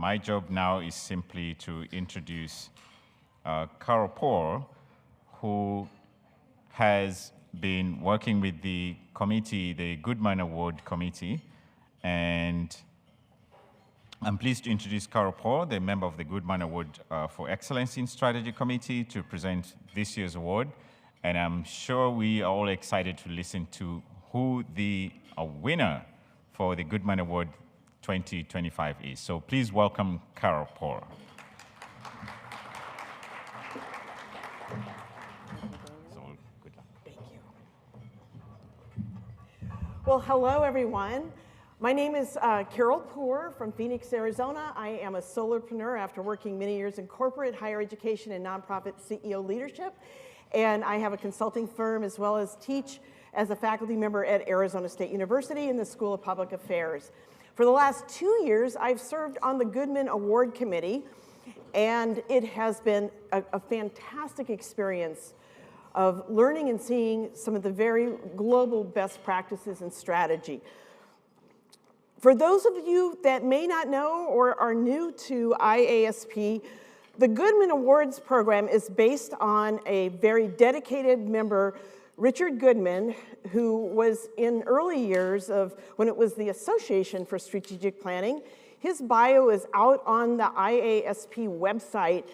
My job now is simply to introduce Poore, who has been working with the committee, the Goodman Award Committee, and I'm pleased to introduce Poore, the member of the Goodman Award for Excellence in Strategy Committee, to present this year's award. And I'm sure we are all excited to listen to who the winner for the Goodman Award 2025 is. So please welcome Poore. So good luck. Thank you. Well, hello, everyone. My name is Carol Poore from Phoenix, Arizona. I am a solopreneur after working many years in corporate, higher education, and nonprofit CEO leadership. And I have a consulting firm as well as teach as a faculty member at Arizona State University in the School of Public Affairs. For the last 2 years, I've served on the Goodman Award Committee, and it has been a fantastic experience of learning and seeing some of the very global best practices and strategy. For those of you that may not know or are new to IASP, the Goodman Awards program is based on a very dedicated member, Richard Goodman, who was in early years of when it was the Association for Strategic Planning. His bio is out on the IASP website.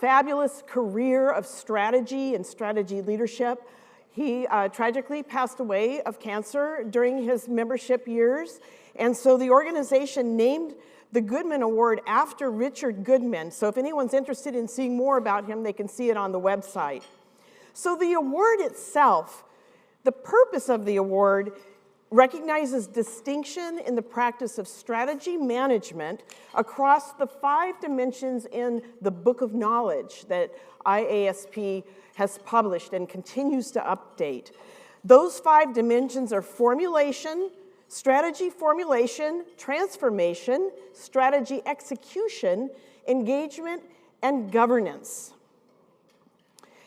Fabulous career of strategy and strategy leadership. He tragically passed away of cancer during his membership years, and so the organization named the Goodman Award after Richard Goodman. So if anyone's interested in seeing more about him, they can see it on the website. So the award itself, the purpose of the award recognizes distinction in the practice of strategy management across the 5 dimensions in the Book of Knowledge that IASP has published and continues to update. Those 5 dimensions are formulation, strategy formulation, transformation, strategy execution, engagement, and governance.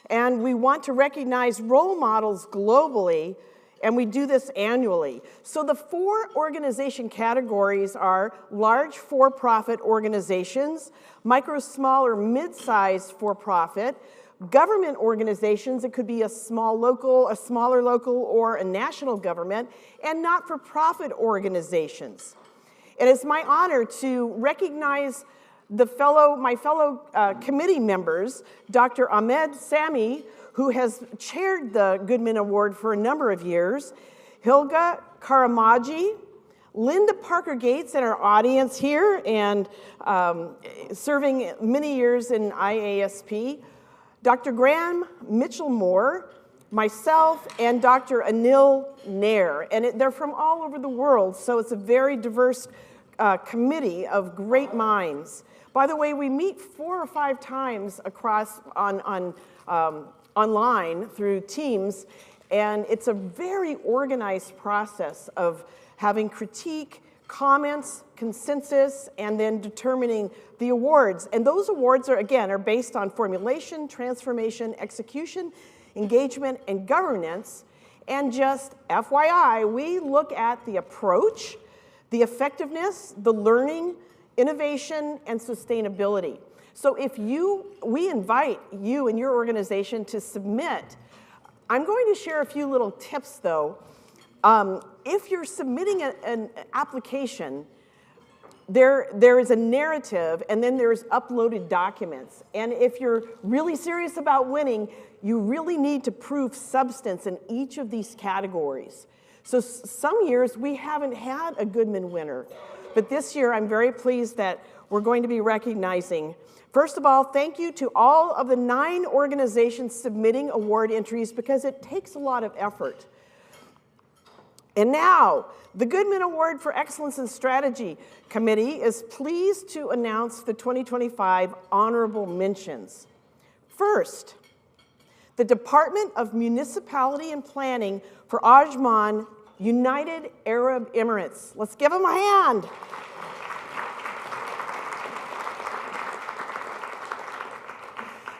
And we want to recognize role models globally, and we do this annually. So the 4 organization categories are large for-profit organizations, micro, small, or mid-sized for-profit, government organizations, it could be a smaller local, or a national government, and not-for-profit organizations. It is my honor to recognize my fellow committee members, Dr. Ahmed Sami, who has chaired the Goodman Award for a number of years, Hilga Karamaji, Linda Parker Gates in our audience here and serving many years in IASP, Dr. Graham Mitchell-Moore, myself, and Dr. Anil Nair. And they're from all over the world, so it's a very diverse committee of great minds. By the way, we meet 4 or 5 times across online through Teams, and it's a very organized process of having critique, comments, consensus, and then determining the awards. And those awards are based on formulation, transformation, execution, engagement, and governance. And just FYI, we look at the approach, the effectiveness, the learning, innovation, and sustainability. So we invite you and your organization to submit. I'm going to share a few little tips, though. If you're submitting an application, there is a narrative, and then there's uploaded documents. And if you're really serious about winning, you really need to prove substance in each of these categories. So some years, we haven't had a Goodman winner. But this year, I'm very pleased that we're going to be recognizing. First of all, thank you to all of the 9 organizations submitting award entries, because it takes a lot of effort. And now, the Goodman Award for Excellence in Strategy Committee is pleased to announce the 2025 honorable mentions. First, the Department of Municipality and Planning for Ajman, United Arab Emirates. Let's give them a hand.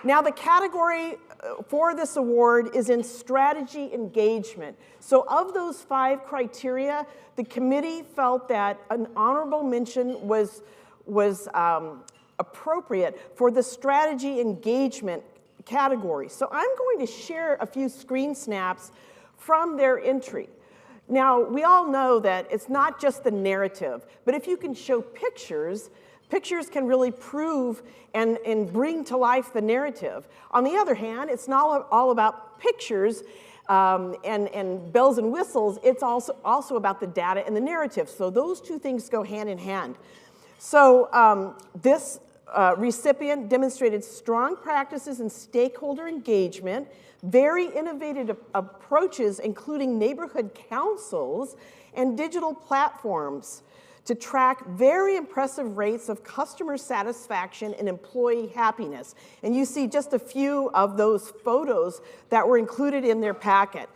Now, the category for this award is in strategy engagement. So of those 5 criteria, the committee felt that an honorable mention was was appropriate for the strategy engagement category. So I'm going to share a few screen snaps from their entry. Now, we all know that it's not just the narrative, but if you can show pictures, pictures can really prove and bring to life the narrative. On the other hand, it's not all about pictures and bells and whistles. It's also about the data and the narrative. So those two things go hand in hand. So this recipient demonstrated strong practices in stakeholder engagement, very innovative approaches, including neighborhood councils and digital platforms to track very impressive rates of customer satisfaction and employee happiness. And you see just a few of those photos that were included in their packet.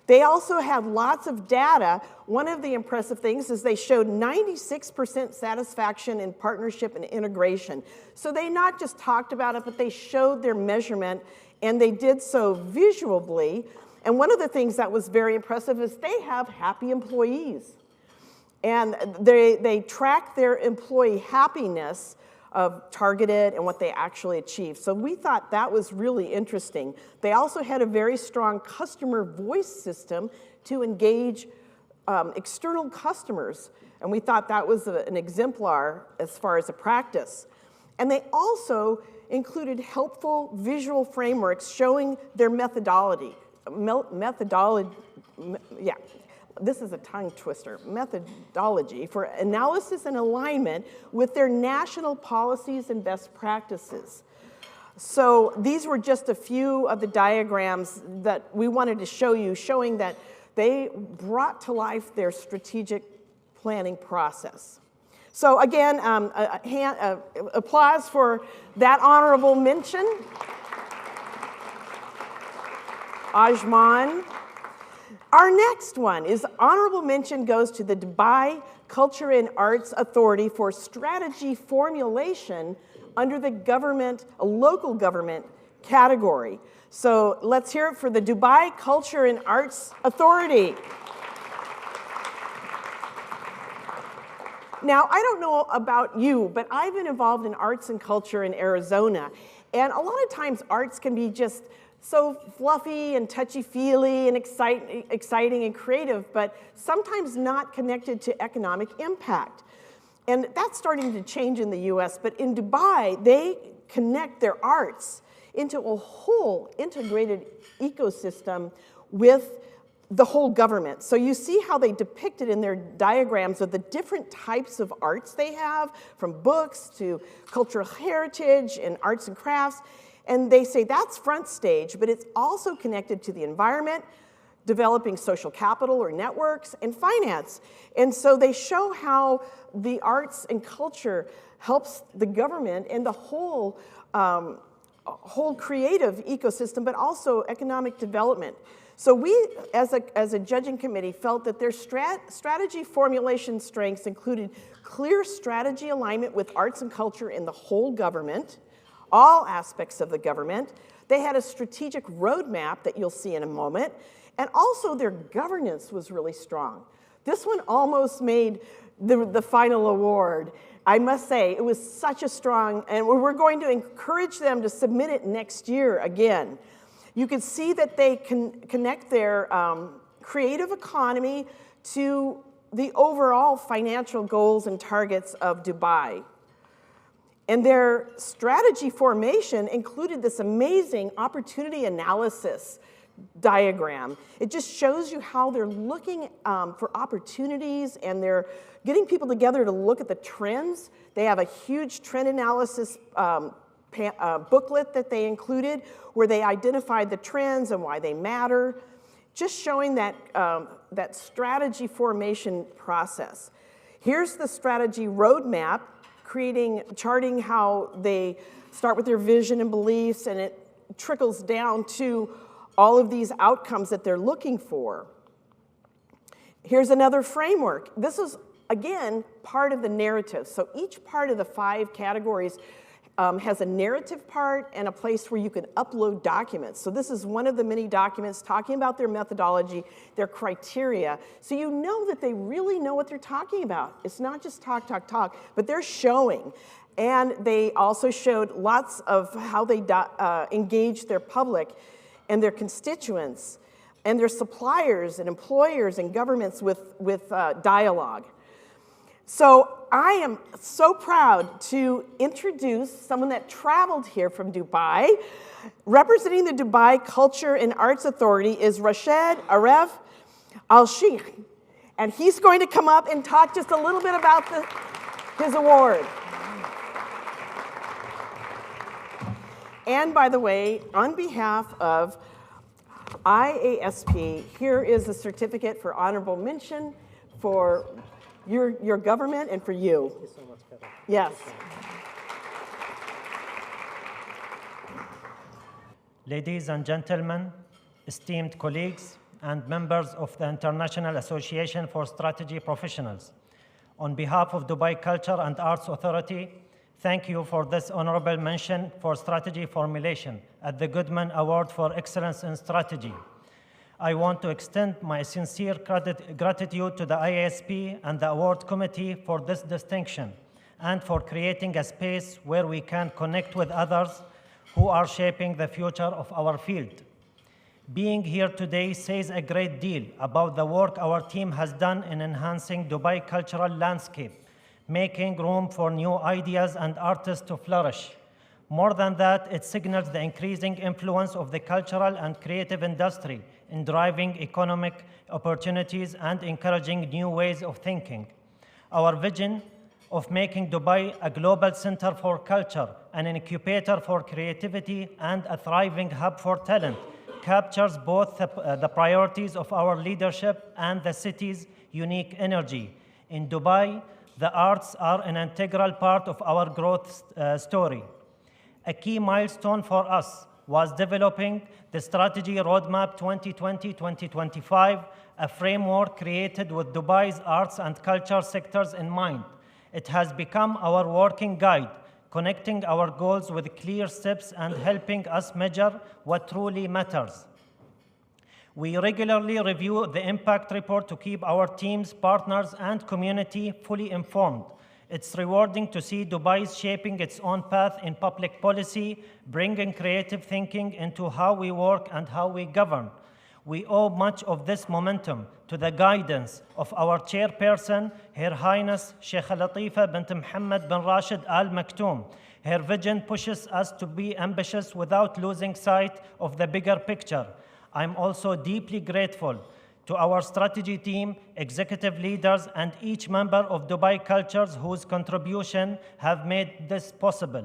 They also had lots of data. One of the impressive things is they showed 96% satisfaction in partnership and integration. So they not just talked about it, but they showed their measurement, and they did so visually. And one of the things that was very impressive is they have happy employees. And they track their employee happiness of targeted and what they actually achieved. So we thought that was really interesting. They also had a very strong customer voice system to engage external customers. And we thought that was an exemplar as far as a practice. And they also included helpful visual frameworks showing their methodology. This is a tongue twister, methodology for analysis and alignment with their national policies and best practices. So these were just a few of the diagrams that we wanted to show you, showing that they brought to life their strategic planning process. So again, applause for that honorable mention. Ajman. Our next one is honorable mention goes to the Dubai Culture and Arts Authority for strategy formulation under the government, local government category. So let's hear it for the Dubai Culture and Arts Authority. Now, I don't know about you, but I've been involved in arts and culture in Arizona. And a lot of times arts can be just so fluffy and touchy-feely and exciting and creative, but sometimes not connected to economic impact. And that's starting to change in the US, but in Dubai, they connect their arts into a whole integrated ecosystem with the whole government. So you see how they depict it in their diagrams of the different types of arts they have, from books to cultural heritage and arts and crafts. And they say that's front stage, but it's also connected to the environment, developing social capital or networks, and finance. And so they show how the arts and culture helps the government and the whole creative ecosystem, but also economic development. So we, as a judging committee, felt that their strategy formulation strengths included clear strategy alignment with arts and culture in the whole government, all aspects of the government. They had a strategic roadmap that you'll see in a moment, and also their governance was really strong. This one almost made the final award. I must say, it was such a strong, and we're going to encourage them to submit it next year again. You can see that they can connect their creative economy to the overall financial goals and targets of Dubai. And their strategy formation included this amazing opportunity analysis diagram. It just shows you how they're looking for opportunities, and they're getting people together to look at the trends. They have a huge trend analysis booklet that they included where they identified the trends and why they matter, just showing that, that strategy formation process. Here's the strategy roadmap, charting how they start with their vision and beliefs, and it trickles down to all of these outcomes that they're looking for. Here's another framework. This is, again, part of the narrative. So each part of the 5 categories has a narrative part and a place where you can upload documents. So this is one of the many documents talking about their methodology, their criteria. So you know that they really know what they're talking about. It's not just talk, talk, talk, but they're showing. And they also showed lots of how they engage their public and their constituents and their suppliers and employers and governments with dialogue. So I am so proud to introduce someone that traveled here from Dubai. Representing the Dubai Culture and Arts Authority is Rashid Aref Al-Sheikh. And he's going to come up and talk just a little bit about his award. And by the way, on behalf of IASP, here is a certificate for honorable mention for your government and for you. Thank you so much, Carol. Yes. Ladies and gentlemen, esteemed colleagues, and members of the International Association for Strategy Professionals, on behalf of Dubai Culture and Arts Authority, thank you for this honorable mention for strategy formulation at the Goodman Award for Excellence in Strategy. I want to extend my sincere gratitude to the IASP and the award committee for this distinction and for creating a space where we can connect with others who are shaping the future of our field. Being here today says a great deal about the work our team has done in enhancing Dubai cultural landscape, making room for new ideas and artists to flourish. More than that, it signals the increasing influence of the cultural and creative industry in driving economic opportunities and encouraging new ways of thinking. Our vision of making Dubai a global center for culture, an incubator for creativity, and a thriving hub for talent captures both the priorities of our leadership and the city's unique energy. In Dubai, the arts are an integral part of our growth story. A key milestone for us was developing the Strategy Roadmap 2020-2025, a framework created with Dubai's arts and culture sectors in mind. It has become our working guide, connecting our goals with clear steps and helping us measure what truly matters. We regularly review the impact report to keep our teams, partners, and community fully informed. It's rewarding to see Dubai shaping its own path in public policy, bringing creative thinking into how we work and how we govern. We owe much of this momentum to the guidance of our chairperson, Her Highness Sheikh Latifa bint Mohammed bin Rashid Al Maktoum. Her vision pushes us to be ambitious without losing sight of the bigger picture. I'm also deeply grateful to our strategy team, executive leaders, and each member of Dubai Cultures whose contribution have made this possible.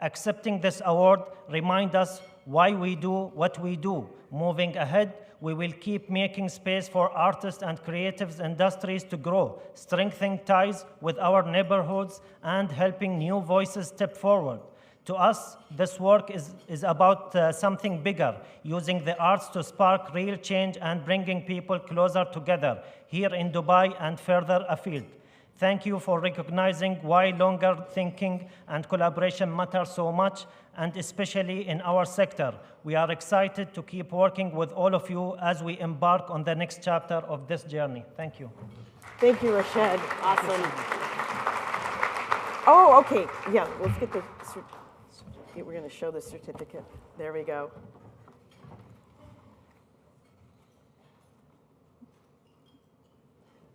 Accepting this award reminds us why we do what we do. Moving ahead, we will keep making space for artists and creative industries to grow, strengthening ties with our neighborhoods, and helping new voices step forward. To us, this work is about something bigger, using the arts to spark real change and bringing people closer together here in Dubai and further afield. Thank you for recognizing why longer thinking and collaboration matter so much, and especially in our sector. We are excited to keep working with all of you as we embark on the next chapter of this journey. Thank you. Thank you, Rashid. Awesome. Oh, okay. Yeah, let's get the... We're going to show the certificate. There we go.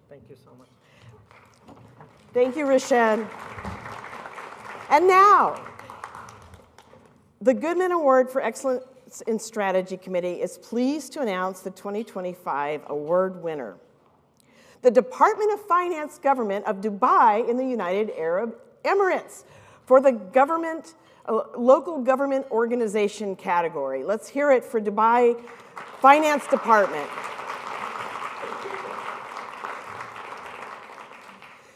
Thank you so much. Thank you, Rashid. And now, the Goodman Award for Excellence in Strategy Committee is pleased to announce the 2025 award winner. The Department of Finance Government of Dubai in the United Arab Emirates for the local government organization category. Let's hear it for Dubai Finance Department.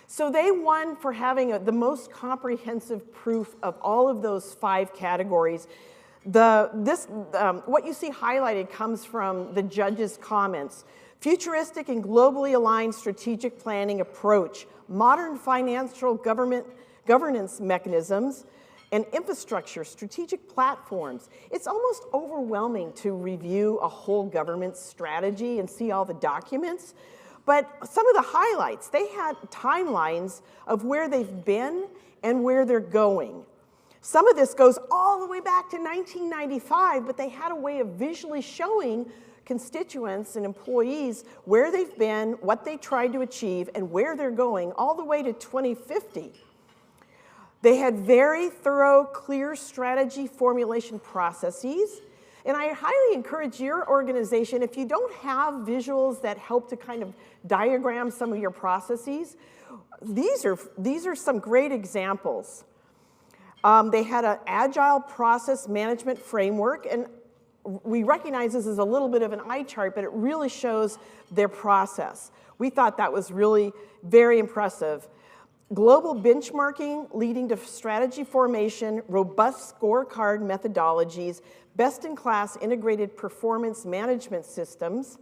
So they won for having the most comprehensive proof of all of those 5 categories. What you see highlighted comes from the judges' comments. Futuristic and globally aligned strategic planning approach, modern financial governance mechanisms, and infrastructure, strategic platforms. It's almost overwhelming to review a whole government strategy and see all the documents. But some of the highlights, they had timelines of where they've been and where they're going. Some of this goes all the way back to 1995, but they had a way of visually showing constituents and employees where they've been, what they tried to achieve, and where they're going, all the way to 2050. They had very thorough, clear strategy formulation processes. And I highly encourage your organization, if you don't have visuals that help to kind of diagram some of your processes, these are some great examples. They had an agile process management framework, and we recognize this as a little bit of an eye chart, but it really shows their process. We thought that was really very impressive. Global benchmarking leading to strategy formation, robust scorecard methodologies, best-in-class integrated performance management systems.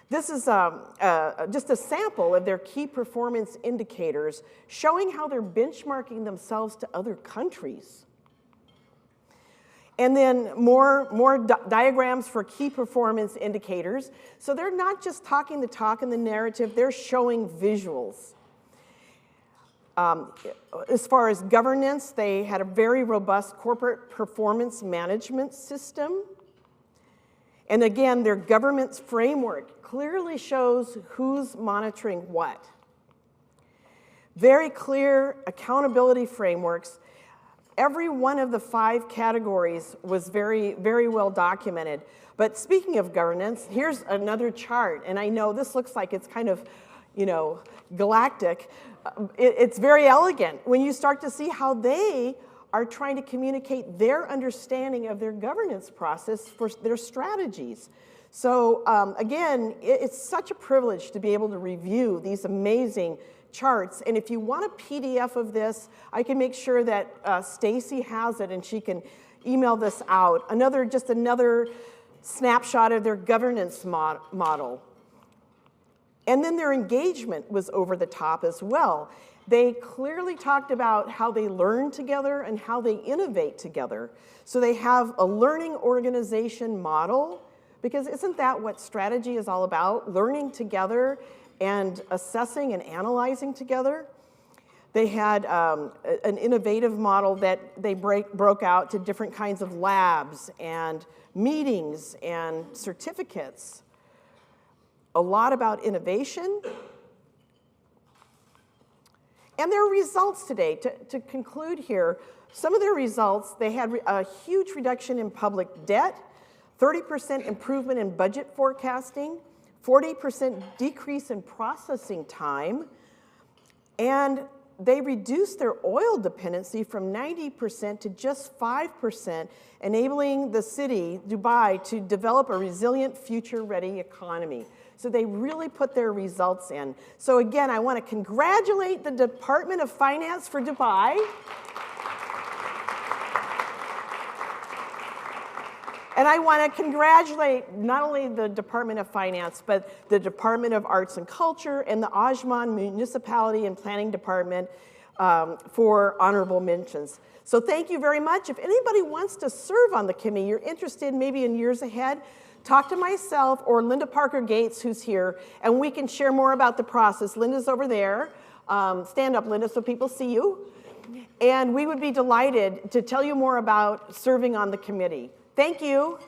This is just a sample of their key performance indicators showing how they're benchmarking themselves to other countries. And then more diagrams for key performance indicators. So they're not just talking the talk and the narrative, they're showing visuals. As far as governance, they had a very robust corporate performance management system. And again, their governance framework clearly shows who's monitoring what. Very clear accountability frameworks. Every one of the 5 categories was very, very well documented. But speaking of governance, here's another chart. And I know this looks like it's kind of, galactic. It's very elegant when you start to see how they are trying to communicate their understanding of their governance process for their strategies. So again, it's such a privilege to be able to review these amazing charts. And if you want a PDF of this, I can make sure that Stacy has it and she can email this out. Just another snapshot of their governance model. And then their engagement was over the top as well. They clearly talked about how they learn together and how they innovate together. So they have a learning organization model, because isn't that what strategy is all about? Learning together and assessing and analyzing together. They had an innovative model that they broke out to different kinds of labs and meetings and certificates. A lot about innovation. And their results today, to conclude here, some of their results, they had a huge reduction in public debt, 30% improvement in budget forecasting, 40% decrease in processing time, and they reduced their oil dependency from 90% to just 5%, enabling the city, Dubai, to develop a resilient, future-ready economy. So they really put their results in. So again, I want to congratulate the Department of Finance for Dubai. And I want to congratulate not only the Department of Finance, but the Department of Arts and Culture and the Ajman Municipality and Planning Department for honorable mentions. So thank you very much. If anybody wants to serve on the committee, you're interested maybe in years ahead, talk to myself or Linda Parker Gates, who's here, and we can share more about the process. Linda's over there. Stand up, Linda, so people see you. And we would be delighted to tell you more about serving on the committee. Thank you.